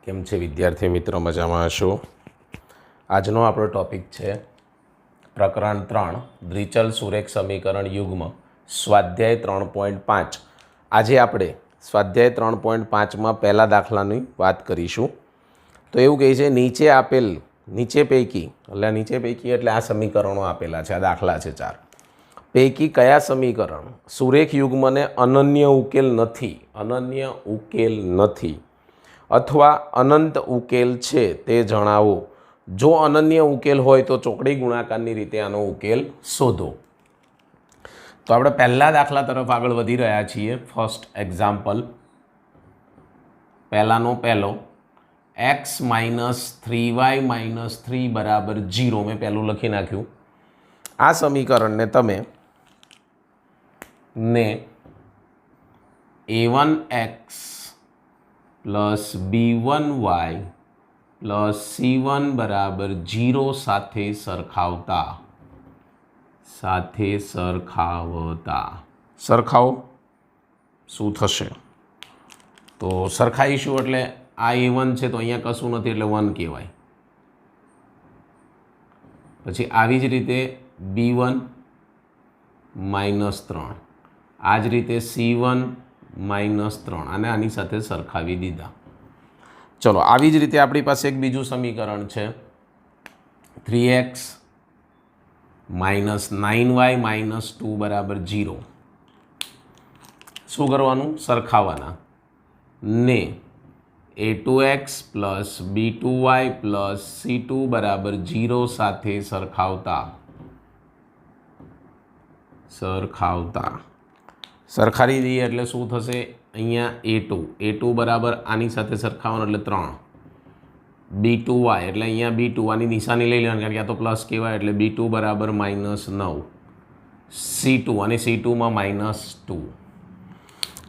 કેમ છે વિદ્યાર્થી મિત્રો? મજામાં હશો? આજનો આપણો ટૉપિક છે પ્રકરણ 3 દ્વિચલ સુરેખ સમીકરણ યુગ્મ સ્વાધ્યાય 3.5. આજે આપણે સ્વાધ્યાય 3.5માં પહેલા દાખલાની વાત કરીશું. તો એવું કહે છે નીચે પૈકી એટલે આ સમીકરણો આપેલા છે, આ દાખલા છે 4 પૈકી કયા સમીકરણ સુરેખ યુગ્મને અનન્ય ઉકેલ નથી અથવા અનંત ઉકેલ છે તે જણાવો. જો અનન્ય ઉકેલ હોય તો ચોકડી ગુણાકારની રીતે આનો ઉકેલ શોધો. તો આપણે પહેલા દાખલા તરફ આગળ વધી રહ્યા છીએ. ફર્સ્ટ એક્ઝામ્પલ, પહેલો x - 3y - 3 = 0. મેં પહેલું લખી નાખ્યું. આ સમીકરણને તમે a1x + b1y + c1 = 0 સાથે સરખાવો શું થશે? તો સરખાઈશું એટલે આ a1 છે તો અહીંયા કશું નથી એટલે 1 કહેવાય. પછી આવી જ રીતે b1 - 3, આ જ રીતે c1 - 3 અને આની સાથે સરખાવી દીધા. ચલો, આવી જ રીતે આપણી પાસે એક બીજું સમીકરણ છે 3x - 9y - 2 = 0. શું કરવાનું? સરખાવાના. ને a2x + b2y + c2 = 0 સાથે સરખાવી દઈએ એટલે શું થશે? અહીંયા a2 બરાબર આની સાથે સરખાવવાનું એટલે 3, b2y એટલે અહીંયા b2 આની નિશાની લઈ લેવાની કારણ કે આ તો પ્લસ કહેવાય એટલે b2 બરાબર -9, c2 અને c2માં -2.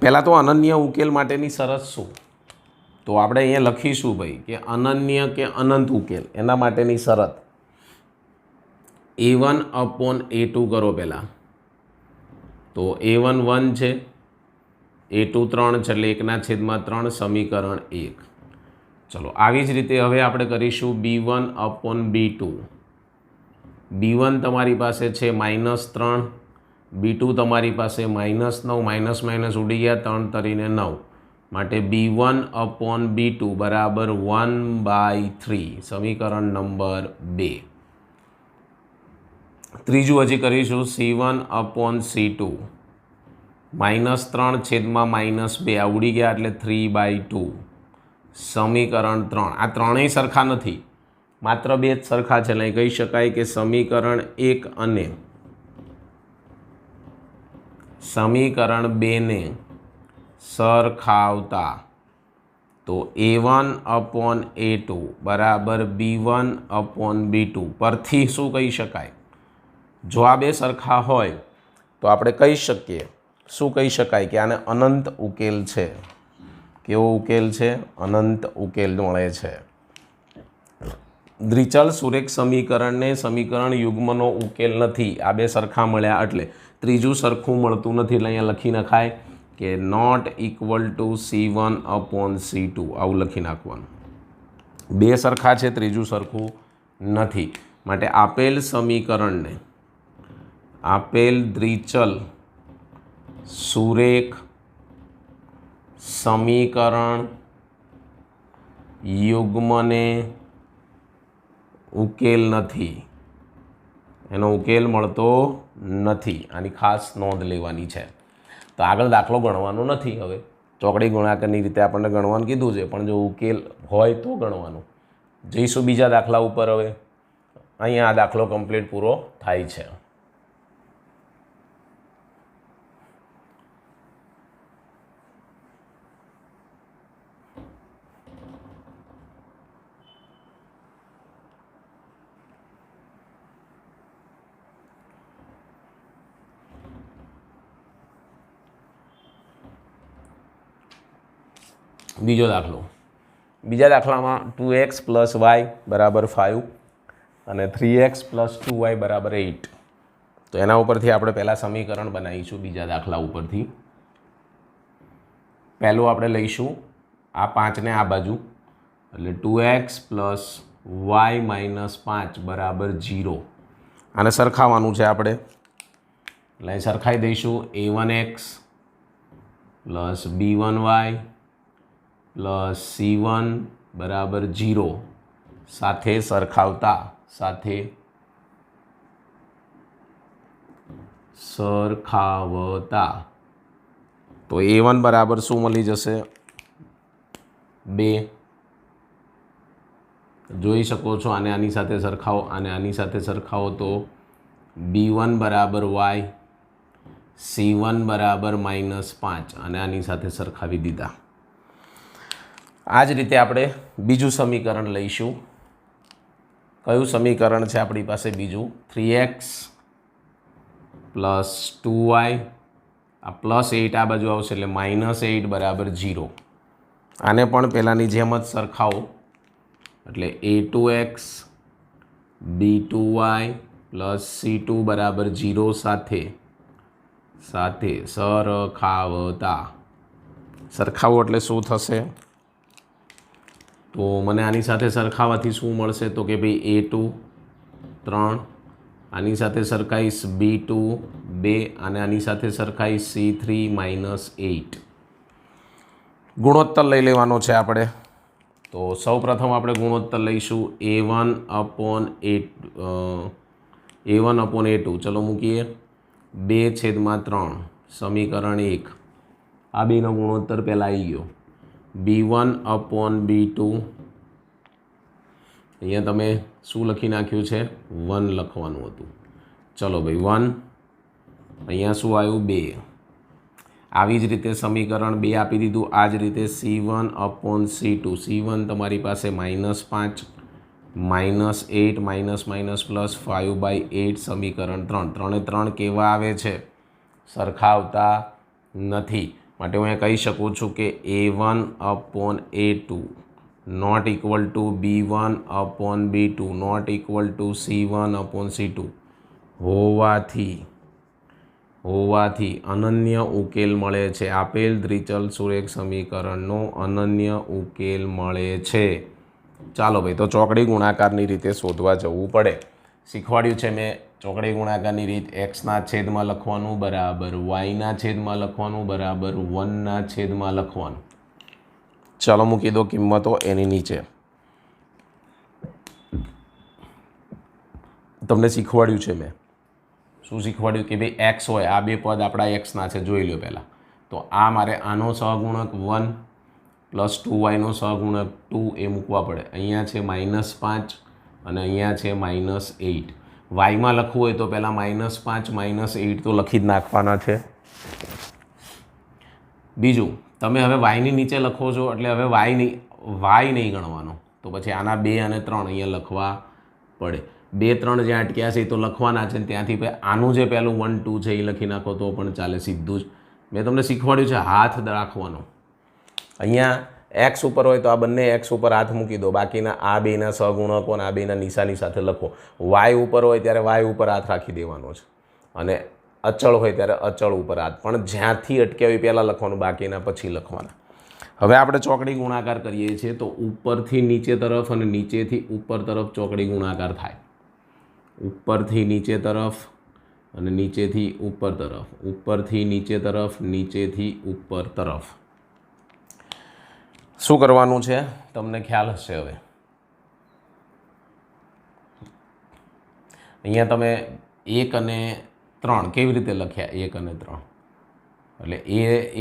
પહેલાં તો અનન્ય ઉકેલ માટેની શરત શું? તો આપણે અહીંયા લખીશું ભાઈ કે અનન્ય કે અનંત ઉકેલ એના માટેની શરત a1/a2 કરો. પહેલાં તો a1 1 છે, a2 3 છે એટલે 1/3 સમીકરણ 1. ચલો, આવી જ રીતે હવે આપણે કરીશું b1/b2. b1 તમારી પાસે છે -3, b2 તમારી પાસે -9, માઇનસ ઉડી ગયા, 3 તરીને 9 માટે b1/b2 બરાબર 1/3 સમીકરણ નંબર 2. ત્રીજું હજી કરીશું c1/c2. -3 છેદમાં -2 આ ઉડી ગયા એટલે 3/2 સમીકરણ 3. આ ત્રણેય સરખા નથી, માત્ર 2 જ સરખા છે એટલે કહી શકાય કે સમીકરણ 1 અને સમીકરણ 2ને સરખાવતા તો a1/a2 બરાબર b1/b2 પરથી શું કહી શકાય? જો આ 2 સરખા હોય તો આપણે કહી શકીએ, શું કહી શકાય કે આને અનંત ઉકેલ છે. કેવો ઉકેલ છે? અનંત ઉકેલ મળે છે. દ્વિચલ સુરેખ સમીકરણને સમીકરણ યુગ્મનો ઉકેલ નથી. આ 2 સરખા મળ્યા એટલે ત્રીજું સરખું મળતું નથી એટલે અહીંયા લખી નખાય કે નોટ ઇક્વલ ટુ c1/c2. આવું લખી નાખવાનું. 2 સરખા છે, ત્રીજું સરખું નથી. માટે આપેલ સમીકરણને આપેલ દ્વિચલ સુરેખ સમીકરણ યુગ્મને ઉકેલ નથી, એનો ઉકેલ મળતો નથી. આની ખાસ નોંધ લેવાની છે. તો આગળ દાખલો ગણવાનો નથી. હવે ચોકડી ગુણાકારની રીતે આપણને ગણવાનું કીધું છે, પણ જો ઉકેલ હોય તો ગણવાનું. જઈશું બીજા દાખલા ઉપર. હવે અહીંયા આ દાખલો કમ્પ્લીટ પૂરો થાય છે. બીજો દાખલો. બીજા દાખલામાં 2x + y = 5 અને 3x + 2y = 8. તો એના ઉપરથી આપણે પહેલાં સમીકરણ બનાવીશું. બીજા દાખલા ઉપરથી પહેલું આપણે લઈશું આ 5ને આ બાજુ એટલે 2x પ્લસ વાય માઇનસ 5 બરાબર 0. આને સરખાવવાનું છે આપણે, એટલે અહીં સરખાઈ દઈશું a1x plus b1y plus c1 બરાબર 0 સાથે સરખાવતા તો a1 બરાબર શું મળી જશે? 2. જોઈ શકો છો, આને આની સાથે સરખાવો, આને આની સાથે સરખાવો તો b1 બરાબર y, c1 બરાબર -5 અને આની સાથે સરખાવી દીધા. આ જ રીતે આપણે બીજું સમીકરણ લઈશું. કયું સમીકરણ છે આપણી પાસે બીજું? 3x પ્લસ 2y, આ પ્લસ 8 આ બાજુ આવશે એટલે -8 બરાબર 0. આને પણ પહેલાંની જેમ જ સરખાવો, એટલે a2x b2y પ્લસ c2 બરાબર 0 સાથે સરખાવો એટલે શું થશે? તો મને આની સાથે સરખાવવાથી શું મળશે? તો કે ભાઈ a2 3, આની સાથે સરખાઈશ b2 2 અને આની સાથે સરખાઈશ c3 -8. ગુણોત્તર લઈ લેવાનો છે આપણે. તો સૌ પ્રથમ આપણે ગુણોત્તર લઈશું a1/a2. ચલો મૂકીએ. 2/3 સમીકરણ 1. આ બેનો ગુણોત્તર પહેલાં આવી ગયો. b1/b2, અહીંયા તમે શું લખી નાખ્યું છે? 1 લખવાનું હતું. ચલો ભાઈ 1, અહીંયા શું આવ્યું? 2. આવી જ રીતે સમીકરણ 2 આપી દીધું. આ જ રીતે c1/c2. c1 તમારી પાસે -5 -8 +5/8 સમીકરણ 3. 3 એ 3 કેવા આવે છે? સરખાવતા નથી. માટે હું કહી શકું છું કે a1/a2 not equal to b1/b2 not equal to c1/c2 હોવાથી અનન્ય ઉકેલ મળે છે. આપેલ દ્વિચલ સુરેખ સમીકરણનો અનન્ય ઉકેલ મળે છે. ચાલો ભાઈ, તો ચોકડી ગુણાકારની રીતે શોધવા જવું પડે. શીખવાડ્યું છે મેં ચોકડી ગુણાકારની રીત. એક્સના છેદમાં લખવાનું બરાબર વાયના છેદમાં લખવાનું બરાબર 1ના છેદમાં લખવાનું. ચાલો મૂકી દો કિંમતો એની નીચે. તમને શીખવાડ્યું છે મેં. શું શીખવાડ્યું? કે ભાઈ એક્સ હોય, આ બે પદ આપણા એક્સના છે, જોઈ લો પહેલાં. તો આ મારે આનો સહગુણક 1 પ્લસ 2yનો સહગુણક 2 એ મૂકવા પડે. અહીંયા છે -5 અને અહીંયા છે -8. વાયમાં લખવું હોય તો પહેલાં -5 -8 તો લખી જ નાખવાના છે. બીજું, તમે હવે વાયની નીચે લખો છો એટલે હવે વાય નહીં ગણવાનો. તો પછી આના 2 અને 3 અહીંયા લખવા પડે. 2 3 જ્યાં અટક્યા છે એ તો લખવાના છે. ત્યાંથી આનું જે પહેલું 1 2 છે એ લખી નાખો તો પણ ચાલે. સીધું જ મેં તમને શીખવાડ્યું છે હાથ રાખવાનો. અહીંયા એક્સ ઉપર હોય તો આ બંને એક્સ ઉપર હાથ મૂકી દો. બાકીના આ બેના સહગુણકો અને આ બેના નિશાની સાથે લખો. વાય ઉપર હોય ત્યારે વાય ઉપર હાથ રાખી દેવાનો છે અને અચળ હોય ત્યારે અચળ ઉપર હાથ. પણ જ્યાંથી અટક્યા હોય પહેલાં લખવાનું, બાકીના પછી લખવાના. હવે આપણે ચોકડી ગુણાકાર કરીએ છીએ તો ઉપરથી નીચે તરફ અને નીચેથી ઉપર તરફ ચોકડી ગુણાકાર થાય. ઉપરથી નીચે તરફ અને નીચેથી ઉપર તરફ, ઉપરથી નીચે તરફ, નીચેથી ઉપર તરફ. શું કરવાનું છે તમને ખ્યાલ હશે. હવે અહીંયા તમે 1 અને 3 કેવી રીતે લખ્યા? 1 અને 3 એટલે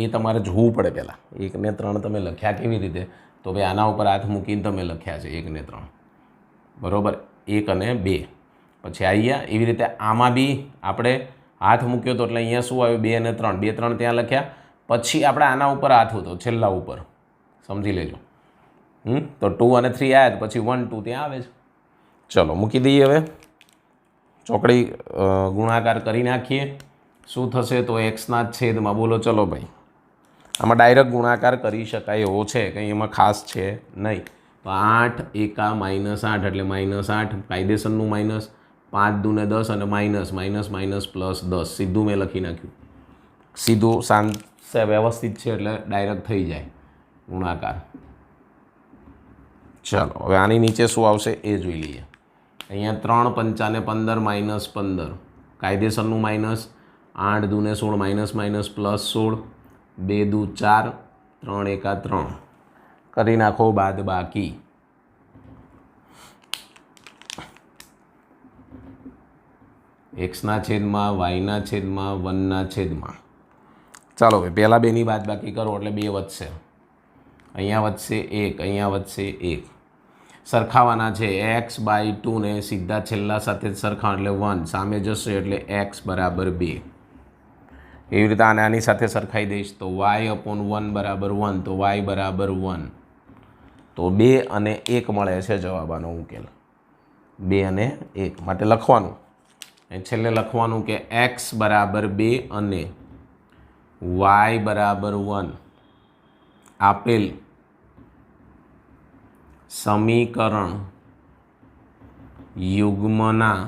એ તમારે જોવું પડે પહેલાં. 1 ને 3 તમે લખ્યા કેવી રીતે? તો ભાઈ આના ઉપર હાથ મૂકીને તમે લખ્યા છે 1 ને 3, બરાબર. 1 અને 2 પછી આવ્યા. એવી રીતે આમાં બી આપણે હાથ મૂક્યો તો એટલે અહીંયા શું આવ્યું? 2 અને 3. 2 3 ત્યાં લખ્યા. પછી આપણે આના ઉપર હાથ હતો છેલ્લા ઉપર, સમજી લેજો. તો 2 અને 3 આવ્યા પછી 1 2 ત્યાં આવે છે. ચલો મૂકી દઈએ. હવે ચોકડી ગુણાકાર કરી નાખીએ. શું થશે? તો એક્સના છેદમાં, બોલો ચલો ભાઈ. આમાં ડાયરેક્ટ ગુણાકાર કરી શકાય એવો છે, કંઈ એમાં ખાસ છે નહીં. તો 8 એકા -8 એટલે -8 કાયદેસરનું માઇનસ, 5 દૂને 10 અને માઇનસ +10. સીધું મેં લખી નાખ્યું. સીધું શાંત વ્યવસ્થિત છે એટલે ડાયરેક્ટ થઈ જાય ગુણાકાર. ચાલો હવે આની નીચે શું આવશે એ જોઈ લઈએ. અહીંયા 3 પંચાને 15 માઇનસ 15 કાયદેસરનું માઇનસ, 8 દૂને 16 માઇનસ માઇનસ પ્લસ 16, 2 દૂ 4, 3 એકા 3 કરી નાખો બાદ બાકી. એક્સના છેદમાં વાયના છેદમાં 1ના છેદમાં. ચાલો ભાઈ પહેલાં બેની બાદ બાકી કરો એટલે 2 વધશે. અહીંયા વધશે 1, અહીંયા વધશે 1. સરખાવાના છે x/2 ને સીધા છેલ્લા સાથે જ સરખાવ એટલે 1 સામે જશે એટલે x બરાબર 2. એવી રીતે આને આની સાથે સરખાઈ દઈશ તો y/1 બરાબર 1 તો y બરાબર 1. તો 2 અને 1 મળે છે જવાબ આનો ઉકેલ. 2 અને 1 માટે લખવાનું છેલ્લે લખવાનું કે x બરાબર 2 અને y બરાબર 1 આપેલ સમીકરણ યુગ્મના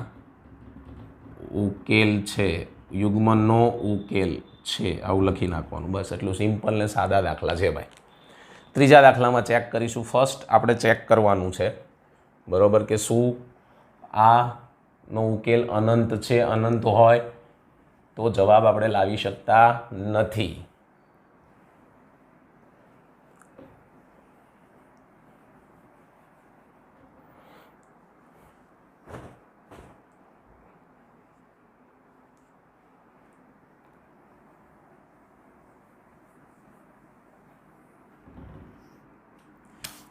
ઉકેલ છે, યુગ્મનો ઉકેલ છે, આવું લખી નાખવાનું. બસ એટલું સિમ્પલ ને સાદા દાખલા છે ભાઈ. ત્રીજા દાખલામાં ચેક કરીશું. ફર્સ્ટ આપણે ચેક કરવાનું છે બરાબર કે શું આનો ઉકેલ અનંત છે. અનંત હોય તો જવાબ આપણે લાવી શકતા નથી.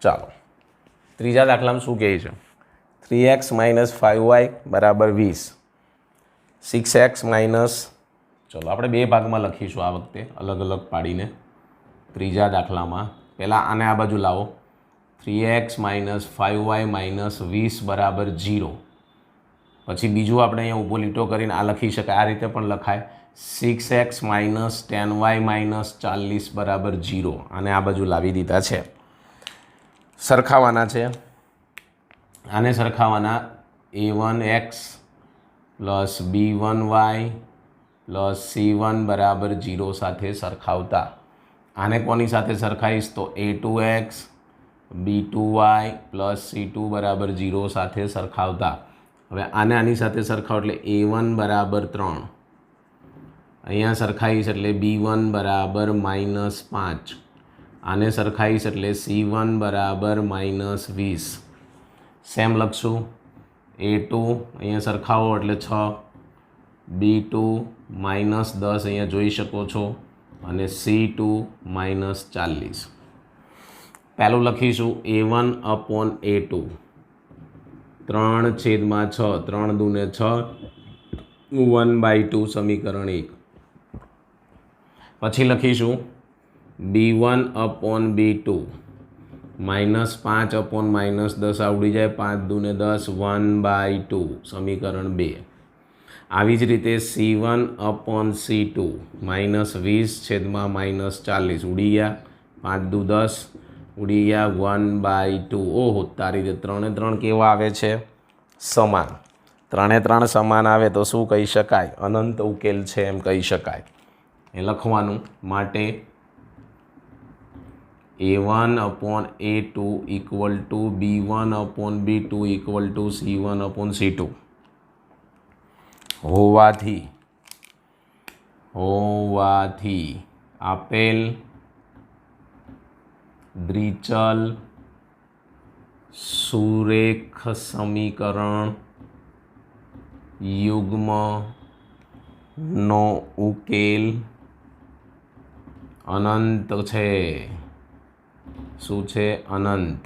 ચાલો ત્રીજા દાખલામાં શું કહે છે? 3x માઇનસ 5y બરાબર 20. 6x માઇનસ, ચલો આપણે 2 ભાગમાં લખીશું આ વખતે અલગ અલગ પાડીને. ત્રીજા દાખલામાં પહેલાં આને આ બાજુ લાવો. 3x માઇનસ 5y માઇનસ 20 બરાબર 0. પછી બીજું આપણે અહીંયા ઊભો લીટો કરીને આ લખી શકાય. આ રીતે પણ લખાય 6x માઇનસ 10y માઇનસ 40 બરાબર 0. આને આ બાજુ લાવી દીધા છે. સરખાવાના છે. આને સરખાવાના a1x plus b1y plus c1 બરાબર 0 સાથે સરખાવતા. આને કોની સાથે સરખાઈશ તો a2x b2y પ્લસ c2 બરાબર 0 સાથે સરખાવતા. હવે આને આની સાથે સરખાવ એટલે a1 બરાબર 3, અહીંયા સરખાઈશ એટલે b1 બરાબર -5, આને સરખાઈશ એટલે c1 બરાબર -20. સેમ લખશું. a2 અહીંયા સરખાવો એટલે 6, b2 -10 અહીંયા જોઈ શકો છો અને c2 -40. પહેલું લખીશું a1/a2 3/6, 3 દૂને 6, 1/2 સમીકરણ 1. પછી લખીશું b1/b2 -5/-10 આવડી જાય, 5 દૂને 10, 1/2 સમીકરણ 2. આવી જ રીતે c1/c2 -20/-40 ઉડી ગયા, 5 દૂ 10 ઉડી ગયા, 1/2. ઓહો તારી રીતે 3 એ 3 કેવા આવે છે? સમાન. 3 એ 3 સમાન આવે તો શું કહી શકાય? અનંત ઉકેલ છે એમ કહી શકાય. એ લખવાનું માટે a1/a2 equal to b1/b2 equal to c1/c2 હોવાથી આપેલ દ્વિચલ સુરેખ સમીકરણ યુગ્મનો ઉકેલ અનંત છે. શું છે? અનંત.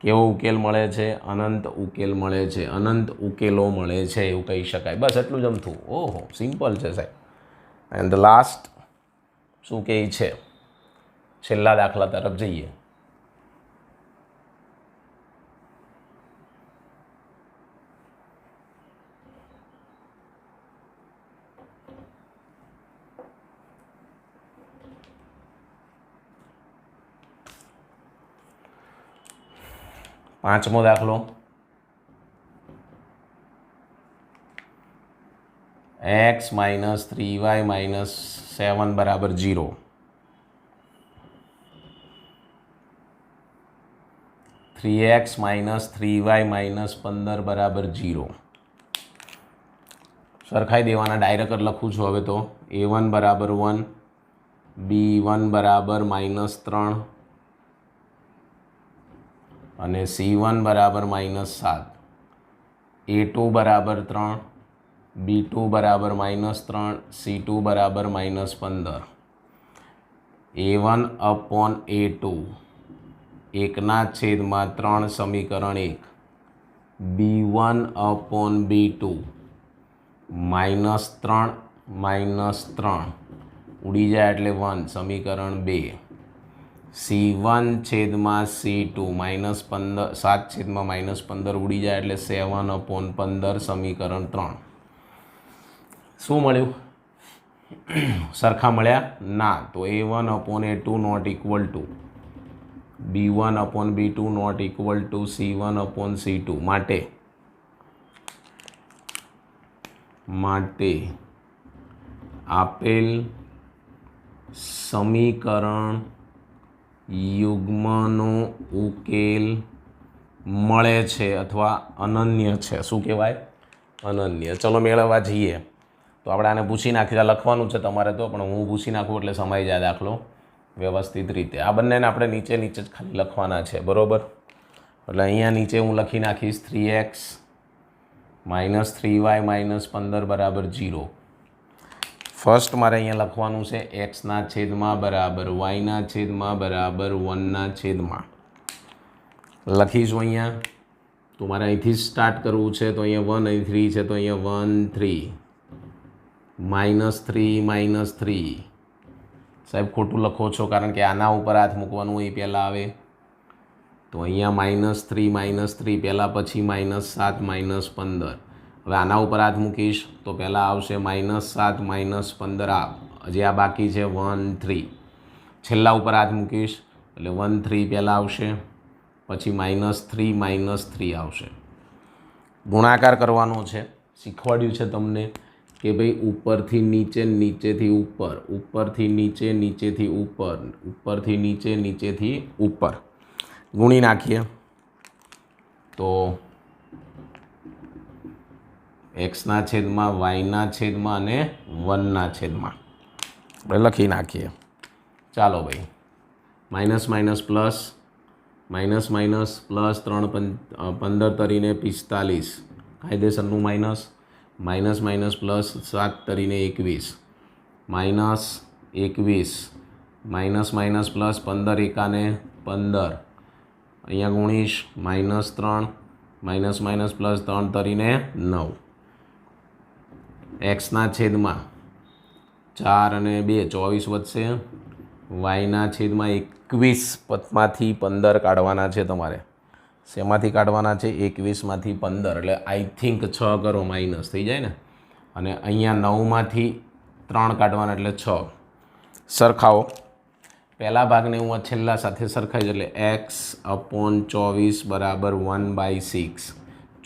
કેવો ઉકેલ મળે છે? અનંત ઉકેલ મળે છે. અનંત ઉકેલો મળે છે એવું કહી શકાય. બસ એટલું જ અમથું. ઓહો સિમ્પલ છે સાહેબ. એન્ડ ધ લાસ્ટ શું કહે છે? છેલ્લા દાખલા તરફ જઈએ. પાંચમો દાખલો x માઇનસ 3y માઇનસ 7 બરાબર 0. 3 3x - 3y - 15 બરાબર 0. સરખાઈ દેવાના. ડાયરેક્ટ લખું છું હવે તો. a1 બરાબર 1, b1 બરાબર -3 અને c1 બરાબર -7, a2 બરાબર 3, b2 બરાબર -3, c2 બરાબર -15. a1 અપોન a2 1/3 સમીકરણ 1, b1 અપોન b2 -3 ઉડી જાય એટલે 1 સમીકરણ 2, c1 છેદમાં c2 -7/-15 ઉડી જાય એટલે 7/15 સમીકરણ 3. શું મળ્યું? સરખા મળ્યા ના. તો a1 upon a2 not equal to b1 upon b2 not equal to c1 upon c2. માટે આપેલ સમીકરણ યુગ્મનો ઉકેલ મળે છે અથવા અનન્ય છે. શું કહેવાય? અનન્ય. ચલો મેળવવા જઈએ. તો આપણે આને પૂછી નાખીએ. લખવાનું છે તમારે તો, પણ હું પૂછી નાખું એટલે સમાઈ જાય દાખલો વ્યવસ્થિત રીતે. આ બંનેને આપણે નીચે જ ખાલી લખવાના છે, બરાબર? એટલે અહીંયા નીચે હું લખી નાખીશ 3x - 3y - 15 બરાબર 0. ફર્સ્ટ મારે અહીંયા લખવાનું છે x/બરાબર y/બરાબર 1/. લખીશું અહીંયા. તો મારે અહીંથી જ સ્ટાર્ટ કરવું છે. તો અહીંયા 1 અહીં 3 છે, તો અહીંયા 1 3 -3 સાહેબ ખોટું લખો છો, કારણ કે આના ઉપર હાથ મૂકવાનું એ પહેલાં આવે. તો અહીંયા -3 પહેલાં, પછી -7 -15. હવે આના ઉપર હાથ મૂકીશ તો પહેલાં આવશે -7 -15. હજી આ બાકી છે 1 3. છેલ્લા ઉપર હાથ મૂકીશ એટલે 1 3 પહેલાં આવશે, પછી -3 આવશે. ગુણાકાર કરવાનો છે. શીખવાડ્યું છે તમને કે ભાઈ ઉપરથી નીચે, નીચેથી ઉપર, ઉપરથી નીચે, નીચેથી ઉપર, ઉપરથી નીચે, નીચેથી ઉપર. ગુણી નાખીએ તો x/y/, અને 1/. આપણે લખી નાખીએ. ચાલો ભાઈ. માઇનસ પ્લસ, પ્લસ 3 15 તરીને 45, કાયદેસરનું માઇનસ પ્લસ 7 તરીને 21, -21 પ્લસ 15 એકાને 15. અહીંયા ગુણીશ -3 પ્લસ 3 તરીને 9. x/4 અને 2 24 વધશે. y/21 માંથી 15 કાઢવાના છે તમારે. શેમાંથી કાઢવાના છે? 21માંથી 15. એટલે આઈ થિંક 6 કરો માઇનસ થઈ જાય ને. અને અહીંયા 9માંથી 3 કાઢવાના એટલે 6. સરખાવો. પહેલા ભાગને હું છેલ્લા સાથે સરખાઈશ એટલે x/24 બરાબર 1/6.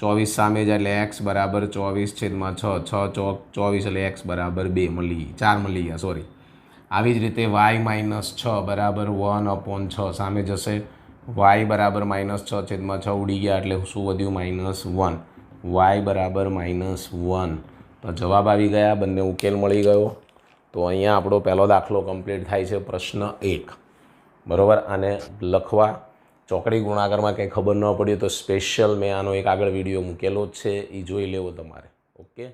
24 સામે જાય એટલે x બરાબર 24/6. 6 ચોક 24 એટલે x બરાબર 4 મળી ગયા, સોરી. આવી જ રીતે y-6 બરાબર 1/6 સામે જશે. y બરાબર -6/6 ઉડી ગયા એટલે શું વધ્યું? -1. y બરાબર -1. તો જવાબ આવી ગયા, બંને ઉકેલ મળી ગયો. તો અહીંયા આપણો પહેલો દાખલો કમ્પ્લીટ થાય છે, પ્રશ્ન 1. બરાબર. આને લખવા ચોકડી ગુણાકારમાં કંઈ ખબર ન પડી તો સ્પેશિયલ મેં આનો એક આગળ વિડીયો મૂકેલો જ છે, એ જોઈ લેવો તમારે. ઓકે.